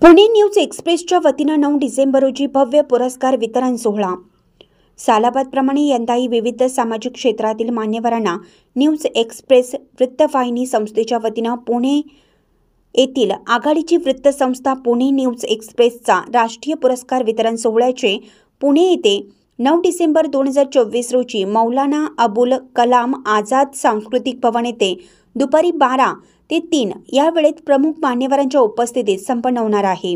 Pune news एक्सप्रेसच्या वतीनं 9 डिसेंबर रोजी भव्य पुरस्कार वितरण सोहळा। सालाबादप्रमाणे यंदाही विविध सामाजिक क्षेत्रातील मान्यवरांना न्यूज एक्सप्रेस वृत्तवाहिनी संस्थेच्या वतीनं पुणे येथील आघाडीची वृत्तसंस्था पुणे न्यूज एक्सप्रेसचा राष्ट्रीय पुरस्कार वितरण सोहळ्याचे पुणे येथे 9 डिसेंबर 2024 रोजी मौलाना अबुल कलाम आझाद सांस्कृतिक भवन येथे दुपारी 12 ते 3 या वेळेत प्रमुख मान्यवरांच्या उपस्थितीत संपन्न होणार आहे।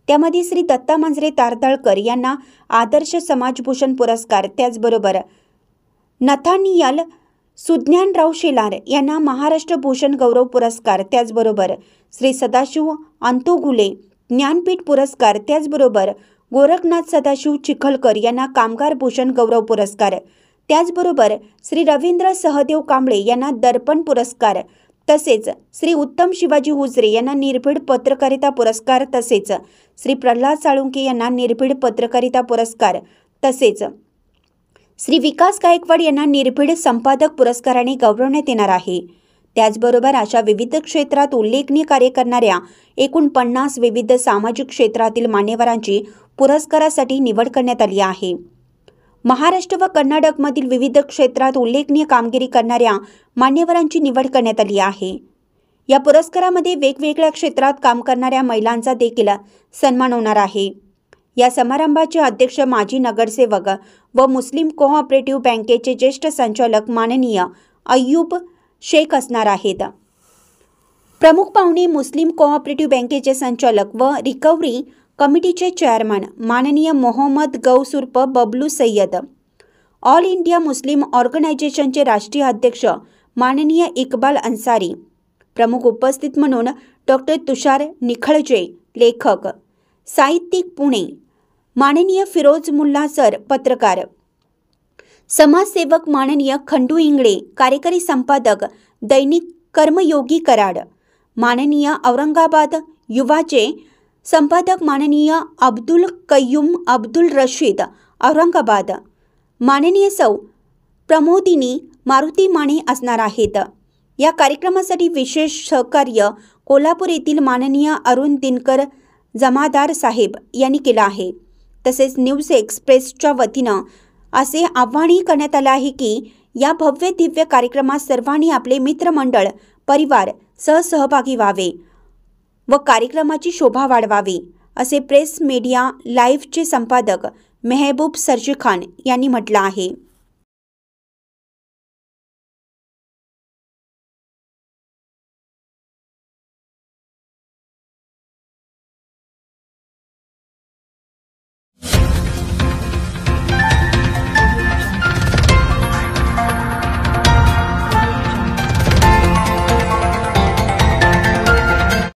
त्यामध्ये श्री दत्ता मांजरे तारदाळकर यांना आदर्श समाजभूषण पुरस्कार, त्याचबरोबर नथानियल सुज्ञानराव शेलार यांना महाराष्ट्र भूषण गौरव पुरस्कार, त्याचबरोबर श्री सदाशिव अंतोघुले ज्ञानपीठ पुरस्कार, त्याचबरोबर गोरखनाथ सदाशिव चिखलकर यांना कामगार भूषण गौरव पुरस्कार, त्याचबरोबर श्री रवींद्र सहदेव कांबळे यांना दर्पण पुरस्कार, तसेच श्री उत्तम शिवाजी हुजरे यांना निर्भीड पत्रकारिता पुरस्कार, तसेच श्री प्रल्हाद साळुंके यांना निर्भीड पत्रकारिता पुरस्कार, तसेच श्री विकास गायकवाड यांना निर्भीड संपादक पुरस्काराने गौरवण्यात येणार आहे। त्याचबरोबर अशा विविध क्षेत्रात उल्लेखनीय कार्य करणाऱ्या एकूण 50 विविध सामाजिक क्षेत्रातील मान्यवरांची पुरस्कारासाठी निवड करण्यात आली आहे। महाराष्ट्र व कर्नाटकमधील विविध क्षेत्रात उल्लेखनीय कामगिरी करणाऱ्या मान्यवरांची निवड करण्यात आली आहे। या पुरस्कारामध्ये वेगवेगळ्या क्षेत्रात काम करणाऱ्या महिलांचा देखील सन्मान होणार आहे। या समारंभाचे अध्यक्ष माजी नगरसेवक व मुस्लिम कोऑपरेटिव्ह बँकेचे ज्येष्ठ संचालक माननीय अय्यूब शेख असणार आहेत। प्रमुख पाहुणे मुस्लिम कोऑपरेटिव्ह बँकेचे संचालक व रिकव्हरी कमिटीचे चेअरमन माननीय मोहम्मद गौस उर्फ Bablu Sayyed, all India Muslim ऑर्गनायझेशनचे राष्ट्रीय अध्यक्ष माननीय इक्बाल अन्सारी, प्रमुख उपस्थित म्हणून डॉक्टर तुषार निखळजे लेखक, साहित्यिक पुणे माननीय फिरोज मुल्ला सर पत्रकार, समाजसेवक माननीय खंडू इंगळे कार्यकारी संपादक दैनिक कर्मयोगी कराड, माननीय औरंगाबाद युवाचे संपादक माननीय अब्दुल कय्यूम अब्दुल रशीद औरंगाबाद, माननीय सौ प्रमोदिनी मारुती माने असणार आहेत। या कार्यक्रमासाठी विशेष सहकार्य कोल्हापूर येथील माननीय अरुण दिनकर जमादार साहेब यांनी केलं आहे। तसेच न्यूज एक्सप्रेसच्या वतीनं असे आवाहनही करण्यात आलं आहे की या भव्य दिव्य कार्यक्रमात सर्वांनी आपले मित्रमंडळ परिवार सहभागी व्हावे व कार्यक्रमाची शोभा वाढवावी, असे प्रेस मीडिया लाईव्हचे संपादक मेहबूब सरजी खान यांनी म्हटलं आहे।